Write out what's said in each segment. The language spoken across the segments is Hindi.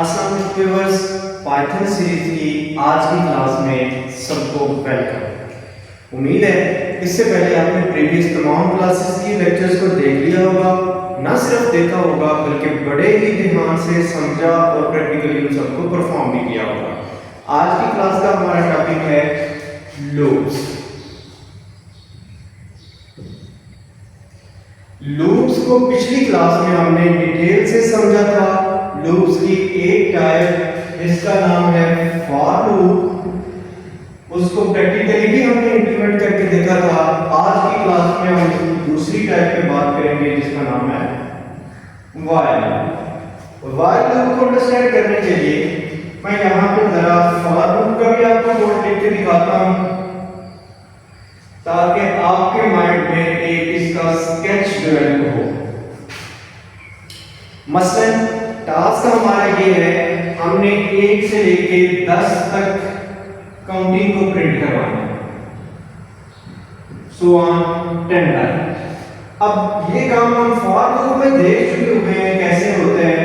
अस्सलाम व्यूअर्स, पाइथन सीरीज की आज की क्लास में सबको वेलकम। उम्मीद है इससे पहले आपने प्रीवियस तमाम क्लासेस की लेक्चर्स को देख लिया होगा, ना सिर्फ देखा होगा बल्कि बड़े ही ध्यान से समझा और प्रैक्टिकली उन सबको परफॉर्म भी किया होगा। आज की क्लास का हमारा टॉपिक है लूप्स। लूप्स को पिछली क्लास में हमने डिटेल से समझा था। लूप्स की एक टाइप जिसका नाम है फॉर लूप, उसको प्रैक्टिकली भी हमने इंप्लीमेंट करके देखा था। आज की क्लास में हम दूसरी टाइप पे बात करेंगे जिसका नाम है व्हाइल लूप। व्हाइल लूप को अंडरस्टैंड करने के लिए मैं यहाँ पे जरा फॉर लूप का भी आपको बोर्ड लिख के दिखाता हूँ ताकि आपके माइंड में एक इसका स्केच डेवलप हो। मसलन टास्क हमारा ये है, हमने 1 से लेके 10 तक काउंटिंग को प्रिंट करवाना है, सो ऑन 10 तक। अब ये काम हम फॉर लूप में देख चुके हुए हैं कैसे होता है।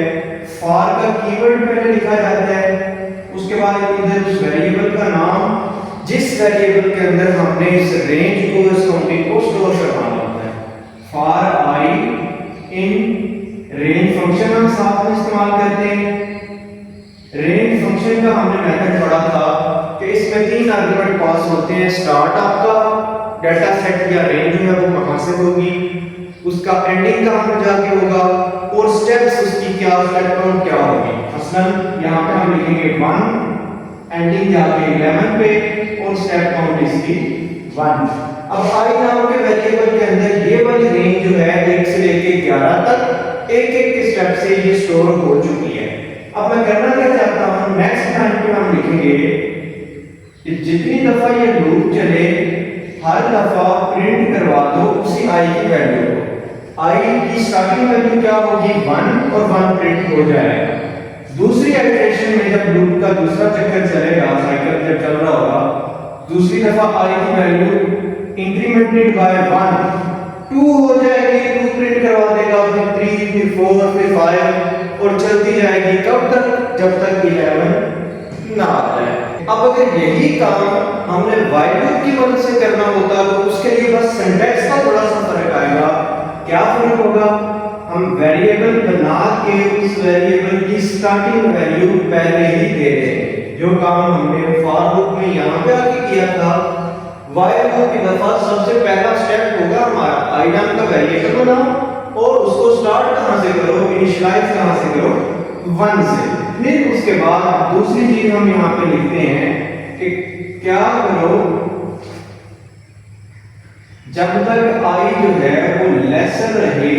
फॉर का कीवर्ड पहले लिखा जाता है, उसके बाद इधर उस वेरिएबल का नाम जिस वेरिएबल के अंदर हमने इस रेंज को, इस काउंटिंग को स्टोर करवाना होता है। For I in range function हम साथ में इस्तेमाल करते हैं। रेंज फंक्शन का हमने मेथड पढ़ा था कि इसमें 3 आर्गुमेंट पास होते हैं। स्टार्ट आपका डाटा सेट या रेंज जो है वो कहां से होगी, उसका एंडिंग कहां पर जाके होगा और स्टेप्स उसकी क्या, स्टेप काउंट क्या होगी। मसलन यहां पे हम लिखेंगे 1, एंडिंग जाके 11 पे और स्टेप काउंट इसकी 1। अब आई नाम के वेरिएबल के अंदर ये वाली रेंज जो है 1 से लेके 11 तक एक स्टेप से ये स्टोर हो चुकी है। अब मैं करना क्या चाहता हूं, नेक्स्ट टाइम पे हम लिखेंगे कि जितनी दफा ये लूप चले हर दफा प्रिंट करवा दो उसी आई की वैल्यू को। आई की स्टार्टिंग वैल्यू क्या होगी 1 और 1 प्रिंट हो जाएगा। दूसरी इटरेशन में जब लूप का दूसरा चक्कर चलेगा, साइकिल जब चल रहा होगा, दूसरी दफा आई की वैल्यू इंक्रीमेंटेड बाय 1 2 हो जाएगी, 2 प्रिंट करवा देगा, फिर 3 फिर 4 फिर 5 और चलती जाएगी। कब तक? जब तक 11 ना आ जाए। अब अगर यही काम हमने व्हाइल लूप की मदद से करना होता तो उसके लिए बस सिंटैक्स का थोड़ा सा फर्क आएगा। क्या फर्क होगा? हम वेरिएबल बना के उस वेरिएबल की स्टार्टिंग वैल्यू पहले ही दे दें, जो काम हमने फॉर लूप में यहां पे आके किया था। व्हाइल लूप की दफा सबसे पहला स्टेप होगा हमारा आई नाम का वेरिएबल बनाओ और उसको स्टार्ट कहां से करो, इनिशियलाइज कहां से करो, 1 से। फिर उसके बाद दूसरी चीज हम यहां पे लिखते हैं कि क्या करो जब तक आई जो है वो लेसर रहे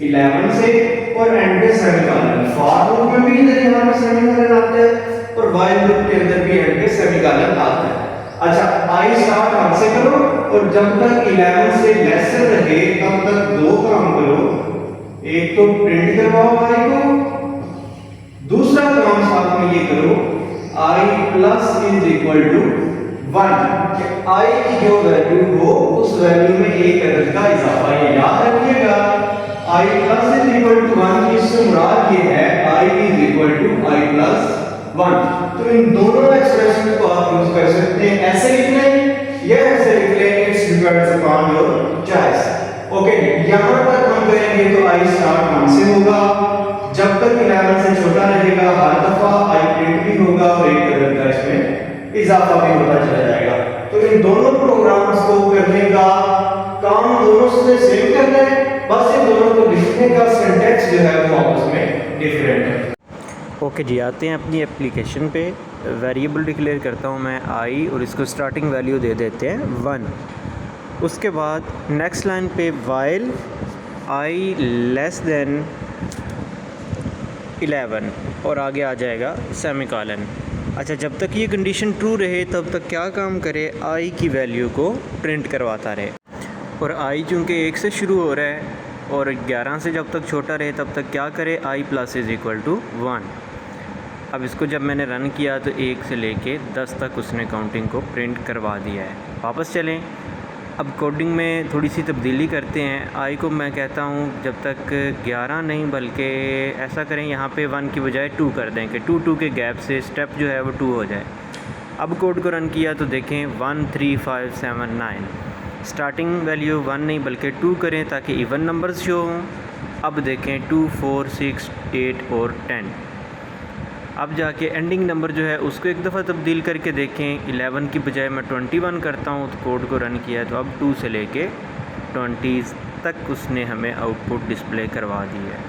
11 से और एंड पे सेमीकोलन। फॉर लूप में भी इधर यहां पे सेमीकोलन आता है और व्हाइल लूप के अंदर भी एंड पे सेमीकोलन आता है। अच्छा, आई स्टार्ट 1 से करो और जब तक 11 से लेसर रहे तब तक 2 काम करो। एक तो प्रिंट करवाओ आई को, दूसरा काम साथ में ये करो आई प्लस इज इक्वल टू 1, कि आई की जो वैल्यू हो उस वैल्यू में एक अदद का इजाफा। ये याद रखिएगा, I plus is equal to 1 इससे मुराद ये है I is equal to I plus 1। तो इन दोनों एक्सप्रेशन को आप यूज कर सकते हैं। ऐसे लिख लें या ऐसे लिख लें, it's depends upon your choice. Okay, यहां तक हम करेंगे तो आई स्टार्ट 1 से होगा, जब तक 11 से छोटा रहेगा हर दफा आई प्रिंट भी होगा और एक अदद का इसमें इजाफा भी होता चला जाएगा। तो इन दोनों प्रोग्राम्स को करने का काम दोनों से सेम करना है, बस इन दोनों को लिखने का सिंटैक्स जो है वो आपस में डिफरेंट है। ओके जी, आते हैं अपनी एप्लीकेशन पे। वेरिएबल डिक्लेयर करता हूँ मैं आई और इसको स्टार्टिंग वैल्यू दे देते हैं 1। उसके बाद नेक्स्ट लाइन पे व्हाइल आई लेस देन 11 और आगे आ जाएगा सेमीकोलन। अच्छा, जब तक ये कंडीशन ट्रू रहे तब तक क्या काम करे, आई की वैल्यू को प्रिंट करवाता रहे। और आई चूँकि 1 से शुरू हो रहा है और 11 से जब तक छोटा रहे तब तक क्या करे, आई प्लस इज इक्वल टू 1। अब इसको जब मैंने रन किया तो 1 से लेके 10 तक उसने काउंटिंग को प्रिंट करवा दिया है। वापस चलें, अब कोडिंग में थोड़ी सी तब्दीली करते हैं। आई को मैं कहता हूँ जब तक 11 नहीं बल्कि ऐसा करें यहाँ पे 1 की बजाय 2 कर दें कि 2 के गैप से स्टेप जो है वो 2 हो जाए। अब कोड को रन किया तो देखें 1 3 5 7 9 स्टार्टिंग वैल्यू 1 नहीं बल्कि 2 करें ताकि इवन नंबर्स शो हों। अब देखें 2 4 6 8 और 10। अब जाके एंडिंग नंबर जो है उसको एक दफ़ा तब्दील करके देखें। 11 की बजाय मैं 21 करता हूँ तो कोड को रन किया तो अब 2 से लेके 20 तक उसने हमें आउटपुट डिस्प्ले करवा दी है।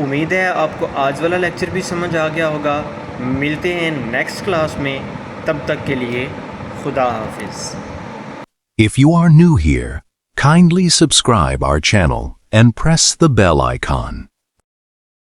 उम्मीद है आपको आज वाला लेक्चर भी समझ आ गया होगा। मिलते हैं नेक्स्ट क्लास में, तब तक के लिए खुदा हाफिज़। If you are new here, kindly subscribe our channel and press the bell icon.